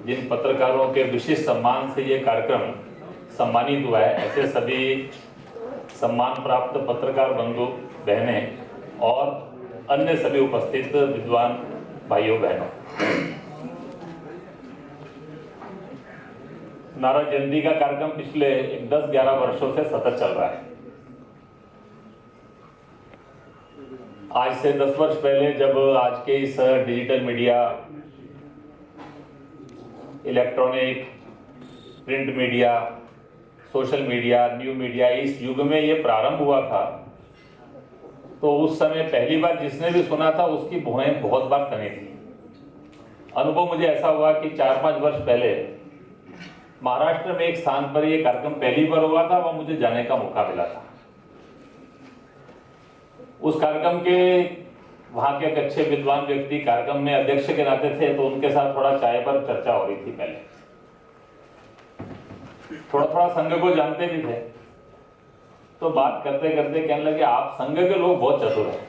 जिन पत्रकारों के विशेष सम्मान से ये कार्यक्रम सम्मानित हुआ है, ऐसे सभी सम्मान प्राप्त पत्रकार बंधु बहनें और अन्य सभी उपस्थित विद्वान भाइयों बहनों, नारद जयंती का कार्यक्रम पिछले 10-11 वर्षों से सतत चल रहा है। आज से 10 वर्ष पहले जब आज के इस digital media, electronic, print media, social media, new media, इस युग में ये प्रारंभ हुआ था, तो उस समय पहली बार जिसने भी सुना था उसकी भुएं बहुत बार तनी थी। अनुभव मुझे ऐसा हुआ कि 4-5 वर्ष पहले महाराष्ट्र में एक स्थान पर यह कार्यक्रम पहली बार हुआ था, वह मुझे जाने का मौका मिला था। उस कार्यक्रम के वहां के एक अच्छे विद्वान व्यक्ति कार्यक्रम में अध्यक्ष के नाते थे, तो उनके साथ थोड़ा चाय पर चर्चा हो रही थी। पहले थोड़ा संघ को जानते भी थे, तो बात करते करते कहने लगे, आप संघ के लोग बहुत चतुर हैं।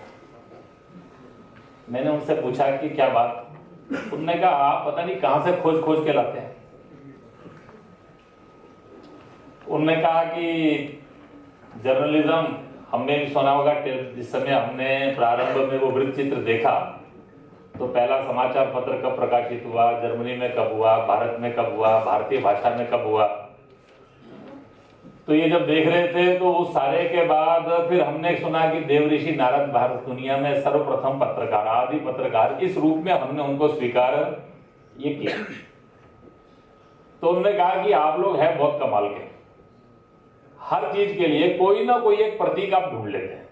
मैंने उनसे पूछा कि क्या बात? उन्होंने कहा, आप पता नहीं कहां से खोज खोज के लाते हैं। उन्होंने कहा कि जर्नलिज्म हमने भी सुना होगा, जिस समय हमने प्रारंभ में वो वृत्त चित्र देखा तो पहला समाचार पत्र कब प्रकाशित हुआ, जर्मनी में कब हुआ, भारत में कब हुआ, भारतीय भाषा में कब हुआ, तो ये जब देख रहे थे तो उस सारे के बाद फिर हमने सुना कि देवऋषि नारद भारत दुनिया में सर्वप्रथम पत्रकार, आदि पत्रकार, इस रूप में हमने उनको स्वीकार ये किया। तो उन्होंने कहा कि आप लोग हैं बहुत कमाल के, हर चीज के लिए कोई ना कोई एक प्रतीक आप ढूंढ लेते हैं।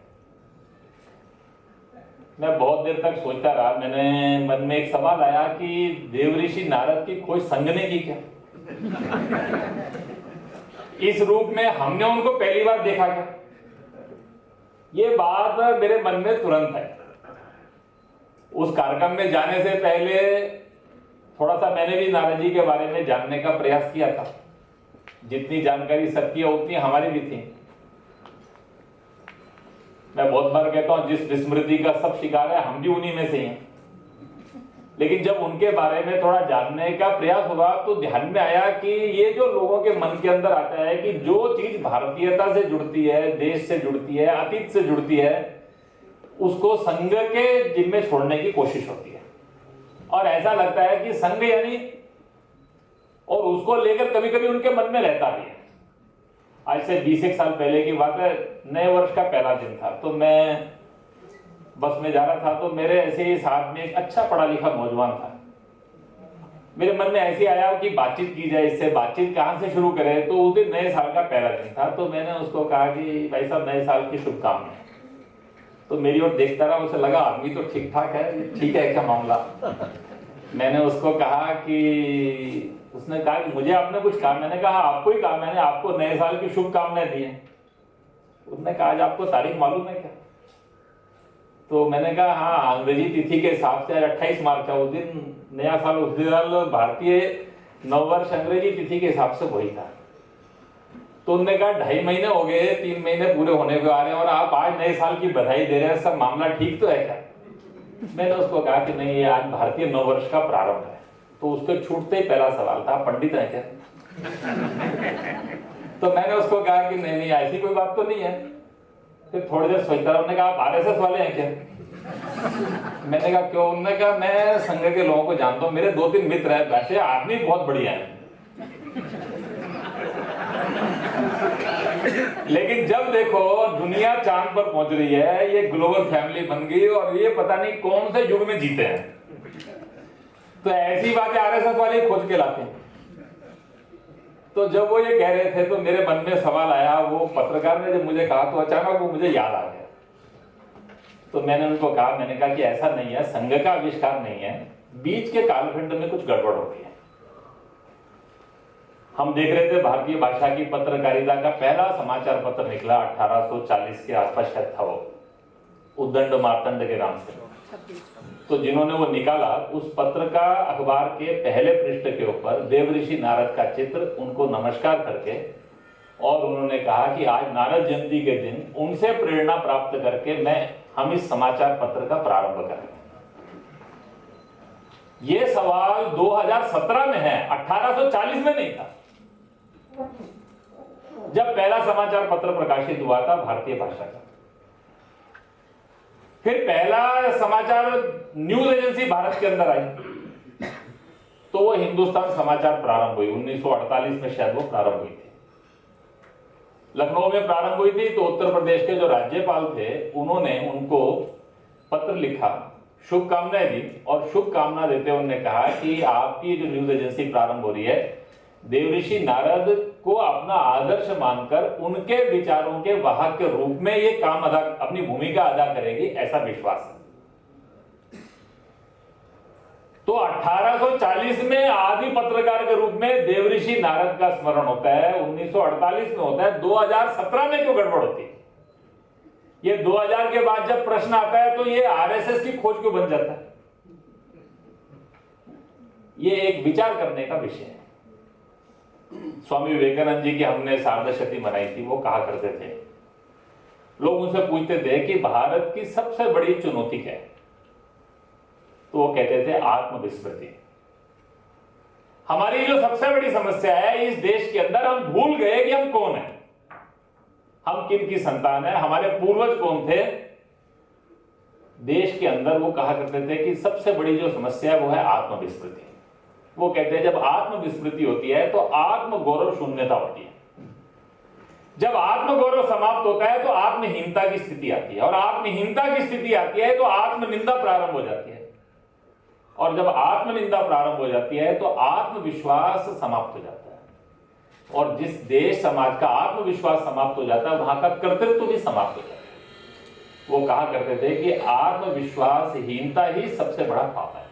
मैं बहुत देर तक सोचता रहा, मैंने मन में एक सवाल आया कि देवऋषि नारद की खोज संघ ने की क्या? इस रूप में हमने उनको पहली बार देखा क्या? ये बात मेरे मन में तुरंत है। उस कार्यक्रम में जाने से पहले थोड़ा सा मैंने भी नारद जी के बारे में जानने का प्रयास किया था। जितनी जानकारी सबकी है उतनी हमारी भी थी। मैं बहुत बार कहता हूं, जिस विस्मृति का सब शिकार है हम भी उन्हीं में से हैं। लेकिन जब उनके बारे में थोड़ा जानने का प्रयास हुआ तो ध्यान में आया कि ये जो लोगों के मन के अंदर आता है कि जो चीज भारतीयता से जुड़ती है, देश से जुड़ती है, अतीत से जुड़ती है, उसको संघ के जिम्मे छोड़ने की कोशिश होती है। और ऐसा लगता है कि संघ यानी, और उसको लेकर कभी कभी उनके मन में रहता भी है। आज से 20 साल पहले की बात है, नए वर्ष का पहला दिन था, तो मैं बस में जा रहा था, तो मेरे ऐसे ही साथ में एक अच्छा पढ़ा लिखा नौजवान था। मेरे मन में ऐसे आया कि बातचीत की जाए, इससे बातचीत कहां से शुरू करें। तो उस दिन नए साल का पहला दिन था, तो मैंने उसको कहा कि भाई साहब, नए साल की शुभकामनाएं। तो मेरी ओर देखता रहा, उसे लगा आदमी तो ठीक ठाक है, ठीक है क्या मामला। मैंने उसको कहा कि, उसने कहा कि मुझे आपने कुछ कहा? मैंने कहा आपको ही कहा, मैंने आपको नए साल की शुभकामनाएं दी हैं। उसने कहा, आज आपको तारीख मालूम है क्या? तो मैंने कहा हाँ, अंग्रेजी तिथि के हिसाब से आज 28 मार्च है, उस दिन नया साल, उस दिन भारतीय नववर्ष अंग्रेजी तिथि के हिसाब से वही था। तो उन्होंने कहा 2.5 महीने हो गए, 3 महीने पूरे होने को आ रहे हैं और आप आज नए साल की बधाई दे रहे हैं, सब मामला ठीक तो है क्या? मैंने उसको कहा कि नहीं, ये आज भारतीय नववर्ष का प्रारंभ है। तो उसके छूटते ही पहला सवाल था, पंडित है क्या? तो मैंने उसको कहा कि नहीं, ऐसी कोई बात तो नहीं है। फिर थोड़ी देर सोचता रहा, उन्होंने कहा आप आरएसएस वाले हैं क्या? मैंने कहा क्यों? उन्होंने कहा मैं संघ के लोगों को जानता हूं, मेरे 2-3 मित्र हैं, वैसे आदमी बहुत बढ़िया है। लेकिन जब देखो दुनिया चांद पर पहुंच रही है, ये ग्लोबल फैमिली बन गई और ये पता नहीं कौन से युग में जीते हैं, तो ऐसी बातें आरएसएस वाले खोज के लाते हैं। तो जब वो ये कह रहे थे तो मेरे मन में सवाल आया, वो पत्रकार ने जब मुझे कहा तो अचानक वो मुझे याद आ गया। तो मैंने उनको कहा, मैंने कहा कि ऐसा नहीं है, संघ का आविष्कार नहीं है, बीच के कालखंड में कुछ गड़बड़ होती है। हम देख रहे थे भारतीय भाषा की पत्रकारिता का पहला समाचार पत्र निकला 1840 के आसपास शायद था, वो उद्दंड मार्तंड के नाम से। तो जिन्होंने वो निकाला, उस पत्र का अखबार के पहले पृष्ठ के ऊपर देवऋषि नारद का चित्र, उनको नमस्कार करके, और उन्होंने कहा कि आज नारद जयंती के दिन उनसे प्रेरणा प्राप्त करके हम इस समाचार पत्र का प्रारंभ करें। ये सवाल 2017 में है, 1840 में नहीं था, जब पहला समाचार पत्र प्रकाशित हुआ था भारतीय भाषा का। फिर पहला समाचार न्यूज एजेंसी भारत के अंदर आई, तो वो हिंदुस्तान समाचार प्रारंभ हुई 1948 में, शायद वो प्रारंभ हुई थी, लखनऊ में प्रारंभ हुई थी। तो उत्तर प्रदेश के जो राज्यपाल थे उन्होंने उनको पत्र लिखा, शुभकामनाएं दी, और शुभकामना देते हुए उन्होंने कहा कि आपकी जो न्यूज एजेंसी प्रारंभ हो रही है, देवऋषि नारद को अपना आदर्श मानकर उनके विचारों के वाहक के रूप में ये काम अपनी भूमिका अदा करेगी, ऐसा विश्वास है। तो 1840 में आदि पत्रकार के रूप में देवऋषि नारद का स्मरण होता है, 1948 में होता है, 2017 में क्यों गड़बड़ होती है? ये 2000 के बाद जब प्रश्न आता है तो ये आरएसएस की खोज क्यों बन जाता है? ये एक विचार करने का विषय है। स्वामी विवेकानंद जी की हमने सार्धशती मनाई थी, वो कहा करते थे, लोग उनसे पूछते थे कि भारत की सबसे बड़ी चुनौती क्या है, तो वो कहते थे आत्मविस्मृति। हमारी जो सबसे बड़ी समस्या है इस देश के अंदर, हम भूल गए कि हम कौन है, हम किन की संतान है, हमारे पूर्वज कौन थे। देश के अंदर वो कहा करते थे कि सबसे बड़ी जो समस्या है वो है आत्मविस्मृति। वो कहते हैं जब आत्मविस्मृति होती है तो आत्मगौरव शून्यता होती है। जब आत्मगौरव समाप्त होता है तो आत्महीनता की स्थिति आती है, और आत्महीनता की स्थिति आती है तो आत्मनिंदा प्रारंभ हो जाती है, और जब आत्मनिंदा प्रारंभ हो जाती है तो आत्मविश्वास समाप्त हो जाता है, और जिस देश समाज का आत्मविश्वास समाप्त हो जाता है वहां का कर्तृत्व भी समाप्त हो जाता है। वो कहा करते थे कि आत्मविश्वासहीनता ही सबसे बड़ा पाप है।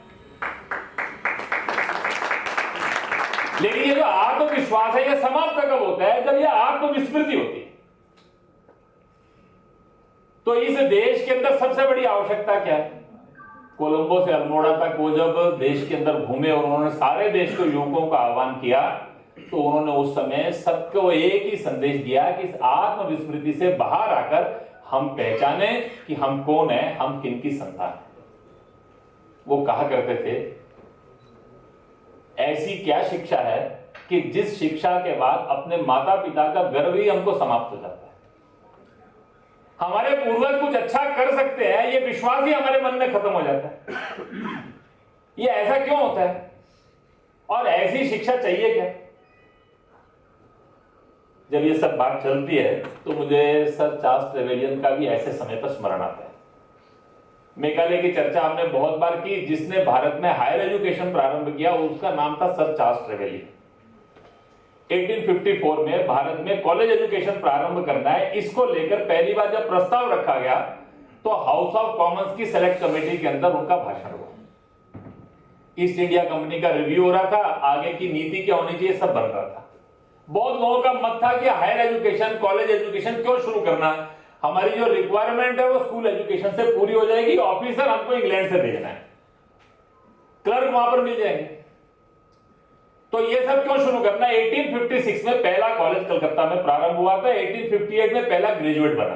लेकिन ये जो आत्मविश्वास है ये समाप्त कब होता है? जब ये आत्मविस्मृति होती है। तो इस देश के अंदर सबसे बड़ी आवश्यकता क्या है? कोलंबो से अल्मोड़ा तक वो जब देश के अंदर घूमे और उन्होंने सारे देश के युवकों का आह्वान किया, तो उन्होंने उस समय सबको एक ही संदेश दिया कि इस आत्मविस्मृति से बाहर आकर हम पहचाने कि हम कौन है, हम किन की संतान है। वो कहा करते थे ऐसी क्या शिक्षा है कि जिस शिक्षा के बाद अपने माता पिता का गर्व ही हमको समाप्त हो जाता है। हमारे पूर्वज कुछ अच्छा कर सकते हैं ये विश्वास ही हमारे मन में खत्म हो जाता है। ये ऐसा क्यों होता है? और ऐसी शिक्षा चाहिए क्या? जब ये सब बात चलती है तो मुझे सर चार्ल्स ट्रेवेलियन का भी ऐसे समय पर स्मरण आता है। मेघालय की चर्चा हमने बहुत बार की, जिसने भारत में हायर एजुकेशन प्रारंभ किया उसका नाम था सर चार्ल्स ट्रेवेलियन। 1854 में भारत में कॉलेज एजुकेशन प्रारंभ करना है, इसको लेकर पहली बार जब प्रस्ताव रखा गया तो हाउस ऑफ कॉमन्स की सेलेक्ट कमेटी के अंदर उनका भाषण हुआ। ईस्ट इंडिया कंपनी का रिव्यू हो रहा था, आगे की नीति क्या होनी चाहिए सब बन रहा था। बहुत लोगों का मत था कि हायर एजुकेशन कॉलेज एजुकेशन क्यों शुरू करना, हमारी जो रिक्वायरमेंट है वो स्कूल एजुकेशन से पूरी हो जाएगी, ऑफिसर हमको इंग्लैंड से भेजना है, क्लर्क वहां पर मिल जाएंगे, तो ये सब क्यों शुरू करना। 1856 में पहला कॉलेज कलकत्ता में प्रारंभ हुआ था, 1858 में पहला ग्रेजुएट बना।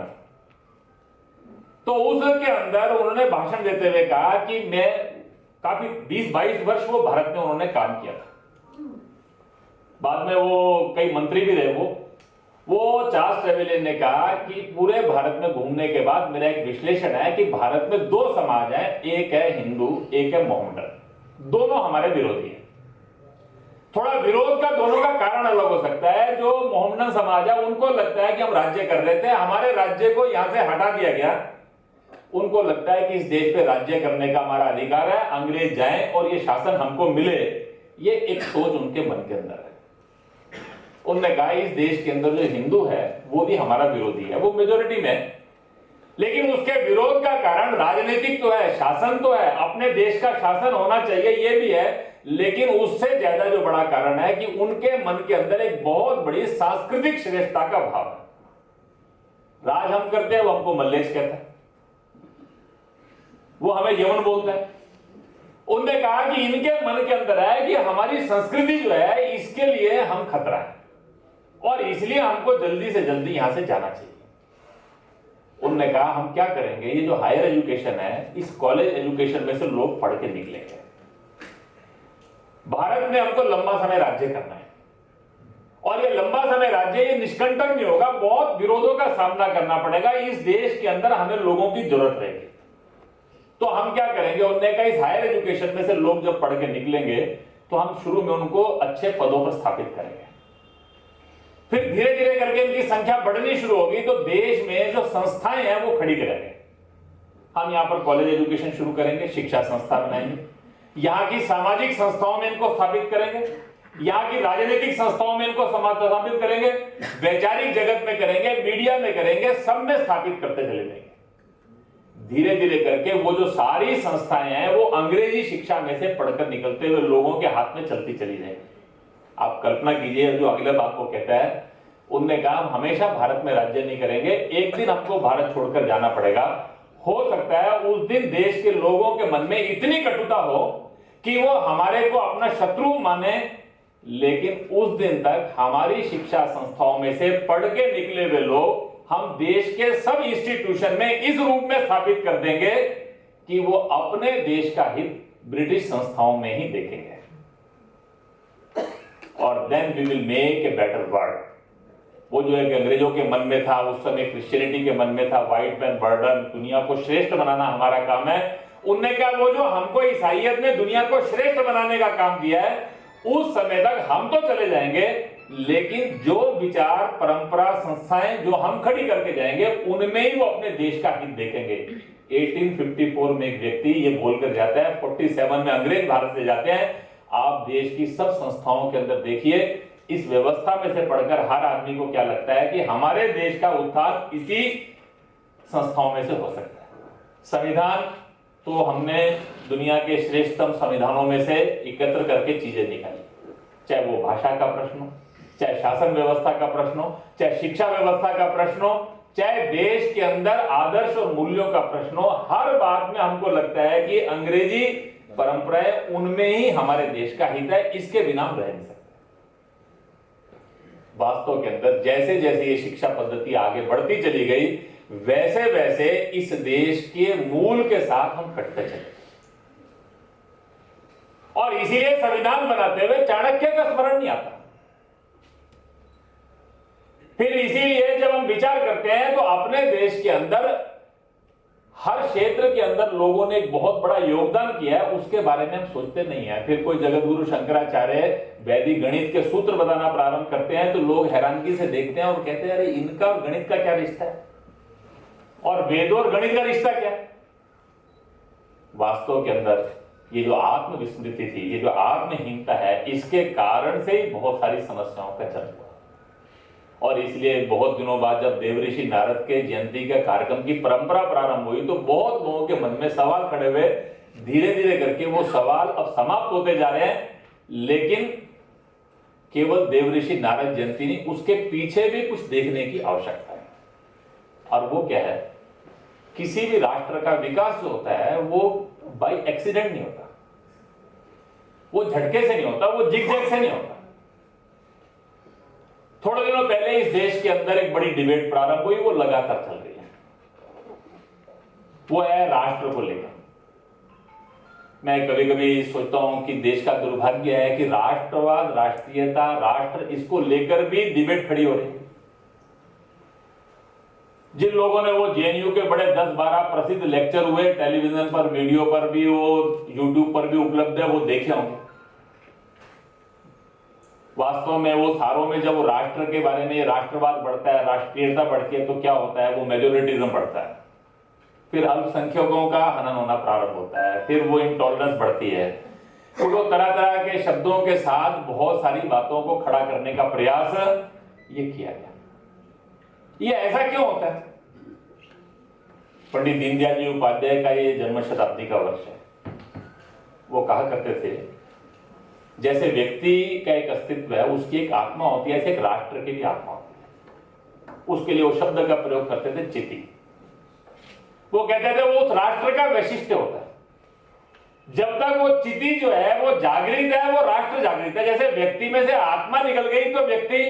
तो उसके अंदर उन्होंने भाषण देते हुए कहा कि मैं काफी 20-22 वर्ष वो भारत में उन्होंने काम किया था, बाद में वो कई मंत्री भी रहे। वो चार्ल्स ट्रेवेलियन ने कहा कि पूरे भारत में घूमने के बाद मेरा एक विश्लेषण है कि भारत में दो समाज हैं, एक है हिंदू एक है मोहम्मडन, दोनों हमारे विरोधी हैं। थोड़ा विरोध का दोनों का कारण अलग हो सकता है। जो मोहम्मडन समाज है उनको लगता है कि हम राज्य कर रहे थे, हमारे राज्य को यहां से हटा दिया गया, उनको लगता है कि इस देश पे राज्य करने का हमारा अधिकार है, अंग्रेज जाएं और ये शासन हमको मिले, ये एक सोच उनके मन के अंदर है। उन्होंने कहा इस देश के अंदर जो हिंदू है वो भी हमारा विरोधी है, वो मेजोरिटी में, लेकिन उसके विरोध का कारण राजनीतिक तो है, शासन तो है, अपने देश का शासन होना चाहिए ये भी है, लेकिन उससे ज्यादा जो बड़ा कारण है कि उनके मन के अंदर एक बहुत बड़ी सांस्कृतिक श्रेष्ठता का भाव है। राज हम करते हैं वो हमको मल्लेश कहता है, वो हमें यमन बोलता है। उन्होंने कहा कि इनके मन के अंदर है कि हमारी संस्कृति जो है इसके लिए हम खतरा है और इसलिए हमको जल्दी से जल्दी यहां से जाना चाहिए। उन्होंने कहा हम क्या करेंगे, ये जो हायर एजुकेशन है इस कॉलेज एजुकेशन में से लोग पढ़ के निकलेंगे, भारत में हमको लंबा समय राज्य करना है और ये लंबा समय राज्य ये निष्कंटक नहीं होगा, बहुत विरोधों का सामना करना पड़ेगा। इस देश के अंदर हमें लोगों की जरूरत रहेगी। तो हम क्या करेंगे, उन्होंने कहा इस हायर एजुकेशन में से लोग जब पढ़ के निकलेंगे तो हम शुरू में उनको अच्छे पदों पर स्थापित करेंगे, फिर धीरे धीरे करके इनकी संख्या बढ़नी शुरू होगी तो देश में जो संस्थाएं हैं वो खड़ी करेंगे। हम यहां पर कॉलेज एजुकेशन शुरू करेंगे, शिक्षा संस्था बनाएंगे, यहां की सामाजिक संस्थाओं में इनको स्थापित करेंगे, यहां की राजनीतिक संस्थाओं में इनको स्थापित करेंगे, वैचारिक जगत में करेंगे, मीडिया में करेंगे, सब में स्थापित करते चले जाएंगे। धीरे धीरे करके वो जो सारी संस्थाएं हैं वो अंग्रेजी शिक्षा में से पढ़कर निकलते हुए लोगों के हाथ में चलती चली जाएंगी। आप कल्पना कीजिए, जो अगले बात को कहता है, उनने कहा हम हमेशा भारत में राज्य नहीं करेंगे, एक दिन हमको भारत छोड़कर जाना पड़ेगा। हो सकता है उस दिन देश के लोगों के मन में इतनी कटुता हो कि वो हमारे को अपना शत्रु माने, लेकिन उस दिन तक हमारी शिक्षा संस्थाओं में से पढ़ के निकले हुए लोग हम देश के सब इंस्टीट्यूशन में इस रूप में स्थापित कर देंगे कि वो अपने देश का हित ब्रिटिश संस्थाओं में ही देखेंगे। और then we will make a better world. वो जो एक अंग्रेजों के मन में था, उस समय क्रिश्चियनिटी के मन में था, व्हाइट मैन बर्डन, दुनिया को श्रेष्ठ बनाना हमारा काम है। उनने कहा वो जो हमको ईसाइयत ने दुनिया को श्रेष्ठ बनाने का काम दिया है, उस समय तक हम तो चले जाएंगे, लेकिन जो विचार परंपरा संस्थाएं जो हम खड़ी करके जाएंगे उनमें ही वो अपने देश का हित देखेंगे। 1854 में एक व्यक्ति ये बोलकर जाता है, 47 में अंग्रेज भारत से जाते हैं। आप देश की सब संस्थाओं के अंदर देखिए, इस व्यवस्था में से पढ़कर हर आदमी को क्या लगता है कि हमारे देश का उत्थान इसी संस्थाओं में से हो सकता है। संविधान तो हमने दुनिया के श्रेष्ठतम संविधानों में से एकत्र करके चीजें निकाली, चाहे वो भाषा का प्रश्न हो, चाहे शासन व्यवस्था का प्रश्न हो, चाहे शिक्षा व्यवस्था का प्रश्न हो, चाहे देश के अंदर आदर्श और मूल्यों का प्रश्न हो, हर बात में हमको लगता है कि अंग्रेजी परंपराएं उनमें ही हमारे देश का हित है, इसके बिना हम रह नहीं सकते। वास्तव के अंदर जैसे जैसे ये शिक्षा पद्धति आगे बढ़ती चली गई, वैसे वैसे इस देश के मूल के साथ हम कटते चले, और इसीलिए संविधान बनाते हुए चाणक्य का स्मरण नहीं आता। फिर इसीलिए जब हम विचार करते हैं तो अपने देश के अंदर हर क्षेत्र के अंदर लोगों ने एक बहुत बड़ा योगदान किया है, उसके बारे में हम सोचते नहीं है। फिर कोई जगत गुरु शंकराचार्य वैदिक गणित के सूत्र बताना प्रारंभ करते हैं तो लोग हैरानगी से देखते हैं और कहते हैं अरे इनका और गणित का क्या रिश्ता है, और वेद और गणित का रिश्ता क्या है। वास्तव के अंदर ये जो आत्मविस्मृति थी, ये जो आत्महीनता है, इसके कारण से ही बहुत सारी समस्याओं का जन्म हुआ। और इसलिए बहुत दिनों बाद जब देवऋषि नारद के जयंती के कार्यक्रम की परंपरा प्रारंभ हुई तो बहुत लोगों के मन में सवाल खड़े हुए। धीरे धीरे करके वो सवाल अब समाप्त होते जा रहे हैं, लेकिन केवल देवऋषि नारद जयंती नहीं, उसके पीछे भी कुछ देखने की आवश्यकता है। और वो क्या है, किसी भी राष्ट्र का विकास जो होता है वो बाय एक्सीडेंट नहीं होता, वो झटके से नहीं होता, वो जिग-जैग से नहीं होता। थोड़े दिनों पहले इस देश के अंदर एक बड़ी डिबेट प्रारंभ हुई, वो लगातार चल रही है, वो है राष्ट्र को लेकर। मैं कभी कभी सोचता हूं कि देश का दुर्भाग्य है कि राष्ट्रवाद, राष्ट्रीयता, राष्ट्र, इसको लेकर भी डिबेट खड़ी हो रही है। जिन लोगों ने वो जेएनयू के बड़े 10-12 प्रसिद्ध लेक्चर हुए, टेलीविजन पर, वीडियो पर भी, वो यूट्यूब पर भी उपलब्ध है, वो देखे होंगे। वास्तव में वो सारों में जब वो राष्ट्र के बारे में राष्ट्रवाद बढ़ता है, राष्ट्रीयता बढ़ती है, तो क्या होता है, वो मेजोरिटिज्म बढ़ता है, फिर अल्पसंख्यकों का हनन होना प्रारंभ होता है, फिर वो इंटॉलरेंस बढ़ती है, फिर वो तरह तरह के शब्दों के साथ बहुत सारी बातों को खड़ा करने का प्रयास ये किया गया। ये ऐसा क्यों होता है? पंडित दीनदयाल जी उपाध्याय का ये जन्म शताब्दी का वर्ष है। वो कहा करते थे, जैसे व्यक्ति का एक अस्तित्व है, उसकी एक आत्मा होती है, ऐसे एक राष्ट्र की भी आत्मा होती है। उसके लिए वो शब्द का प्रयोग करते थे, चिति। वो कहते थे वो उस राष्ट्र का वैशिष्ट्य होता है। जब तक वो चिति जो है वो जागृत है, वो राष्ट्र जागृत है। जैसे व्यक्ति में से आत्मा निकल गई तो व्यक्ति,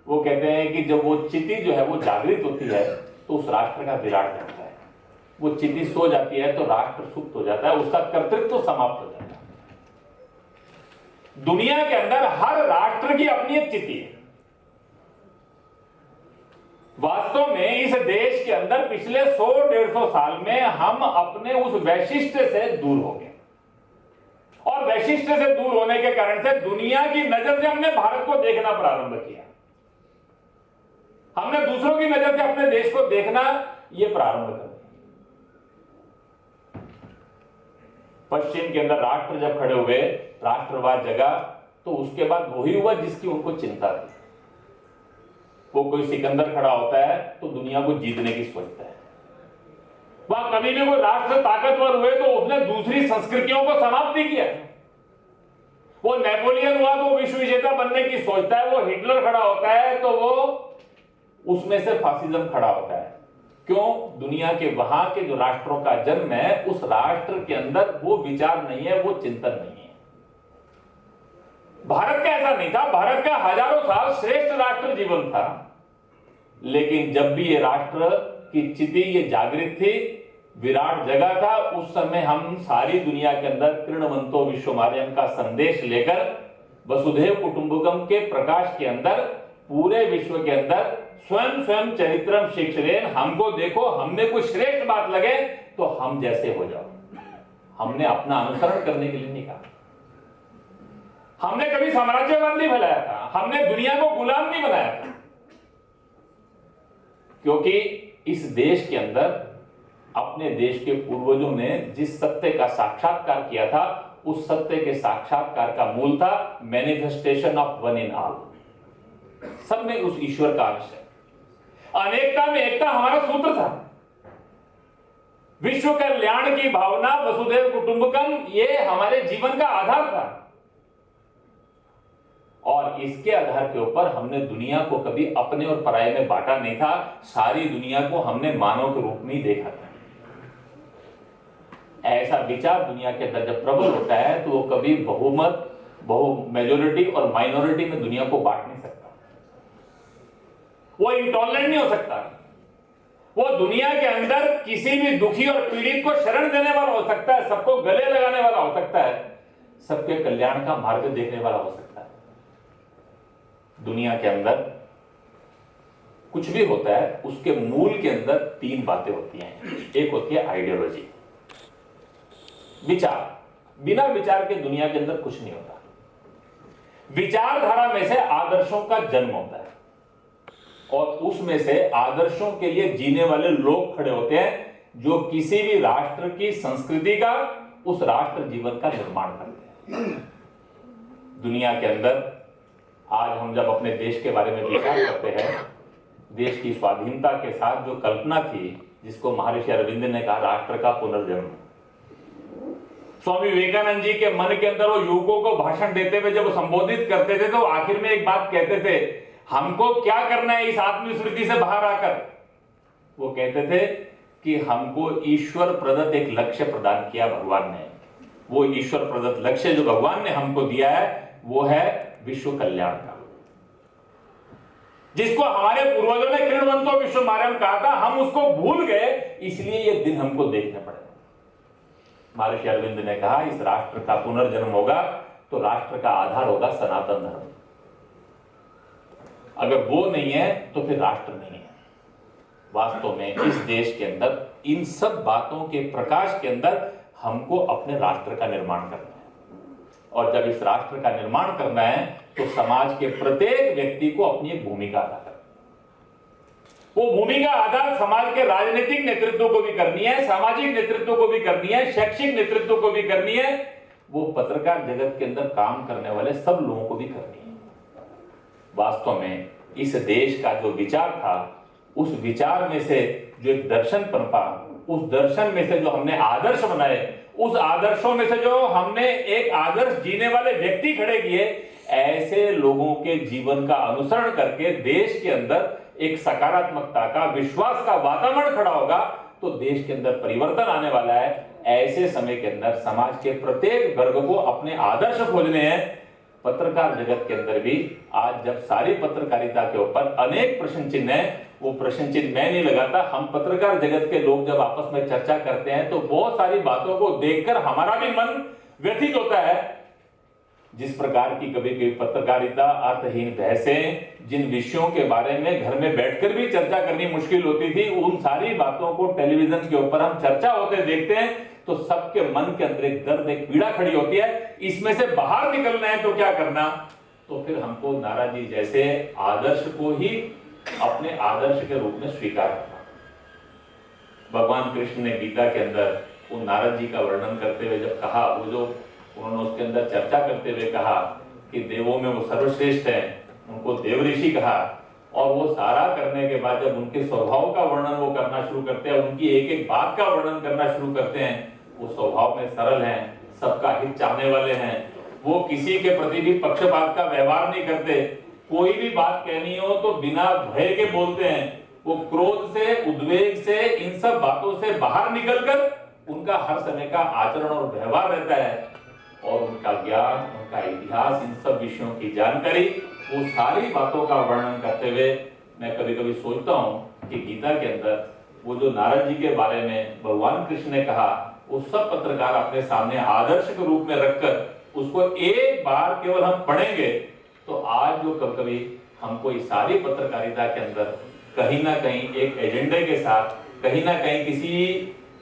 वो कहते हैं कि जब वो चिति जो है वो जागृत होती है तो उस राष्ट्र का विराट बनता है। वो चिति सो जाती है तो राष्ट्र सुप्त हो जाता है, उसका कर्तृत्व तो समाप्त हो जाता है। दुनिया के अंदर हर राष्ट्र की अपनी एक चिति है। वास्तव में इस देश के अंदर पिछले 100-150 साल में हम अपने उस वैशिष्ट से दूर हो गए, और वैशिष्ट से दूर होने के कारण से दुनिया की नजर से हमने भारत को देखना प्रारंभ किया। हमने दूसरों की नजर से अपने देश को देखना यह प्रारंभ कर दिया। पश्चिम के अंदर राष्ट्र जब खड़े हुए, राष्ट्रवाद जगा, तो उसके बाद वही हुआ जिसकी उनको चिंता थी। वो कोई सिकंदर खड़ा होता है तो दुनिया को जीतने की सोचता है। वह कभी भी कोई राष्ट्र ताकतवर हुए तो उसने दूसरी संस्कृतियों को समाप्ति किया। वो नेपोलियन हुआ तो विश्व विजेता बनने की सोचता है। वो हिटलर खड़ा होता है तो वो उसमें से फासिज्म खड़ा होता है। क्यों? दुनिया के वहां के जो राष्ट्रों का जन्म है, उस राष्ट्र के अंदर वो विचार नहीं है, वो चिंतन नहीं है। भारत का ऐसा नहीं था। भारत का हजारों साल श्रेष्ठ राष्ट्र जीवन था, लेकिन जब भी ये राष्ट्र की चिति ये जागृत थी, विराट जगह था, उस समय हम सारी दुनिया के अंदर तृणवंतो विश्वमार्यम का संदेश लेकर वसुधैव कुटुंबकम के प्रकाश के अंदर पूरे विश्व के अंदर स्वयं स्वयं चरित्रम शिक्षेन, हमको देखो, हमने कोई श्रेष्ठ बात लगे तो हम जैसे हो जाओ। हमने अपना अनुसरण करने के लिए नहीं कहा। हमने कभी साम्राज्यवाद नहीं फैलाया था। हमने दुनिया को गुलाम नहीं बनाया था। क्योंकि इस देश के अंदर अपने देश के पूर्वजों ने जिस सत्य का साक्षात्कार किया था, उस सत्य के साक्षात्कार का मूल था manifestation of one in all. सब में उस ईश्वर का अंश है। अनेकता में एकता हमारा सूत्र था। विश्व कल्याण की भावना, वसुधैव कुटुंबकम, ये हमारे जीवन का आधार था। और इसके आधार के ऊपर हमने दुनिया को कभी अपने और पराये में बांटा नहीं था। सारी दुनिया को हमने मानव के रूप में ही देखा था। ऐसा विचार दुनिया के अंदर जब प्रबल होता है तो वो कभी मेजोरिटी और माइनॉरिटी में दुनिया को बांट नहीं सकता। वो इंटॉलरेंट नहीं हो सकता। वो दुनिया के अंदर किसी भी दुखी और पीड़ित को शरण देने वाला हो सकता है, सबको गले लगाने वाला हो सकता है, सबके कल्याण का मार्ग देखने वाला हो सकता है। दुनिया के अंदर कुछ भी होता है, उसके मूल के अंदर 3 बातें होती हैं। एक होती है आइडियोलॉजी, विचार। बिना विचार के दुनिया के अंदर कुछ नहीं होता। विचारधारा में से आदर्शों का जन्म होता है, और उसमें से आदर्शों के लिए जीने वाले लोग खड़े होते हैं, जो किसी भी राष्ट्र की संस्कृति का, उस राष्ट्र जीवन का निर्माण करते हैं। दुनिया के अंदर आज हम जब अपने देश के बारे में विचार करते हैं, देश की स्वाधीनता के साथ जो कल्पना थी, जिसको महर्षि अरविंद ने कहा राष्ट्र का पुनर्जन्म, स्वामी विवेकानंद जी के मन के अंदर वो युवकों को भाषण देते हुए जब वो संबोधित करते थे, तो आखिर में एक बात कहते थे, हमको क्या करना है इस आत्मस्मृति से बाहर आकर। वो कहते थे कि हमको ईश्वर प्रदत्त एक लक्ष्य प्रदान किया भगवान ने। वो ईश्वर प्रदत्त लक्ष्य जो भगवान ने हमको दिया है, वो है विश्व कल्याण का, जिसको हमारे पूर्वजों ने तृणवंतो विश्वमार्यम कहा था। हम उसको भूल गए, इसलिए ये दिन हमको देखने पड़े। महर्षि अरविंद ने कहा इस राष्ट्र का पुनर्जन्म होगा तो राष्ट्र का आधार होगा सनातन धर्म। अगर वो नहीं है तो फिर राष्ट्र नहीं है। वास्तव में इस देश के अंदर इन सब बातों के प्रकाश के अंदर हमको अपने राष्ट्र का निर्माण करना है, और जब इस राष्ट्र का निर्माण करना है तो समाज के प्रत्येक व्यक्ति को अपनी एक भूमिका अदा करनी है। वो भूमिका अदा समाज के राजनीतिक नेतृत्व को भी करनी है, सामाजिक नेतृत्व को भी करनी है, शैक्षिक नेतृत्व को भी करनी है, वो पत्रकार जगत के अंदर काम करने वाले सब लोगों को भी करनी है। वास्तव में इस देश का जो विचार था, उस विचार में से जो एक दर्शन पनपा, उस दर्शन में से जो हमने आदर्श बनाए, उस आदर्शों में से जो हमने एक आदर्श जीने वाले व्यक्ति खड़े किए, ऐसे लोगों के जीवन का अनुसरण करके देश के अंदर एक सकारात्मकता का, विश्वास का वातावरण खड़ा होगा तो देश के अंदर परिवर्तन आने वाला है। ऐसे समय के अंदर समाज के प्रत्येक वर्ग को अपने आदर्श खोजने हैं। पत्रकार जगत के अंदर भी आज जब सारी पत्रकारिता के ऊपर अनेक प्रश्न चिन्ह है, वो प्रश्न चिन्ह मैं नहीं लगाता, हम पत्रकार जगत के लोग जब आपस में चर्चा करते हैं तो बहुत सारी बातों को देखकर हमारा भी मन व्यथित होता है। जिस प्रकार की कभी कभी पत्रकारिता, अर्थहीन बहसें, जिन विषयों के बारे में घर में बैठकर भी चर्चा करनी मुश्किल होती थी, उन सारी बातों को टेलीविजन के ऊपर हम चर्चा होते देखते हैं तो सबके मन के अंदर एक दर्द, एक पीड़ा खड़ी होती है। इसमें से बाहर निकलना है तो क्या करना? तो फिर हमको नारद जी जैसे आदर्श को ही अपने आदर्श के रूप में स्वीकार करना। भगवान कृष्ण ने गीता के अंदर वो नारद जी का वर्णन करते हुए जब कहा, वो जो उन्होंने उसके अंदर चर्चा करते हुए कहा कि देवों में वो सर्वश्रेष्ठ है, उनको देव ऋषि कहा, और वो सारा करने के बाद जब उनके स्वभाव का वर्णन वो करना शुरू करते हैं, उनकी एक एक बात का वर्णन करना शुरू करते हैं, वो स्वभाव में सरल हैं, सबका हित चाहने वाले हैं, वो किसी के प्रति भी पक्षपात का व्यवहार नहीं करते, कोई भी बात कहनी हो तो बिना भय के बोलते हैं, वो क्रोध से, उद्वेग से, इन सब बातों से बाहर निकलकर उनका हर समय का आचरण और व्यवहार रहता है, और उनका ज्ञान, उनका इतिहास, इन सब विषयों की जानकारी, वो सारी बातों का वर्णन करते हुए मैं कभी कभी सोचता हूँ कि गीता के अंदर वो जो नारद जी के बारे में भगवान कृष्ण ने कहा, वो सब पत्रकार अपने सामने आदर्श के रूप में रखकर उसको एक बार केवल हम पढ़ेंगे तो आज जो कभी कभी हमको इस सारी पत्रकारिता के अंदर कहीं ना कहीं एक एजेंडे के साथ, कहीं ना कहीं किसी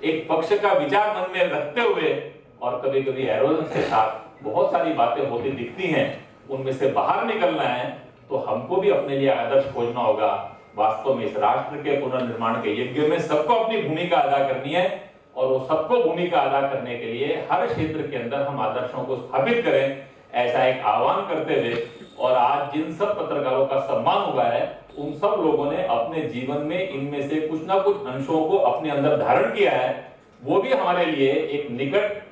एक पक्ष का विचार मन में रखते हुए और कभी कभी एरोगेंस के साथ बहुत सारी बातें होती दिखती हैं, उनमें से बाहर निकलना है तो हमको भी अपने लिए आदर्श खोजना होगा। वास्तव में इस राष्ट्र के पुनर्निर्माण के यज्ञ में सबको अपनी भूमिका अदा करनी है, और वो सबको भूमिका अदा करने के लिए हर क्षेत्र के अंदर हम आदर्शों को स्थापित करें, ऐसा एक आह्वान करते हुए, और आज जिन सब पत्रकारों का सम्मान हुआ है उन सब लोगों ने अपने जीवन में इनमें से कुछ ना कुछ अंशों को अपने अंदर धारण किया है, वो भी हमारे लिए एक निकट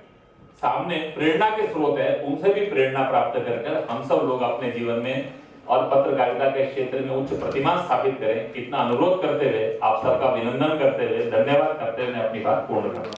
सामने प्रेरणा के स्रोत है। उनसे भी प्रेरणा प्राप्त कर हम सब लोग अपने जीवन में और पत्रकारिता के क्षेत्र में उच्च प्रतिमा स्थापित करें। इतना अनुरोध करते हुए, आप सबका अभिनंदन करते हुए, धन्यवाद करते हुए मैं अपनी बात पूर्ण करता हूं।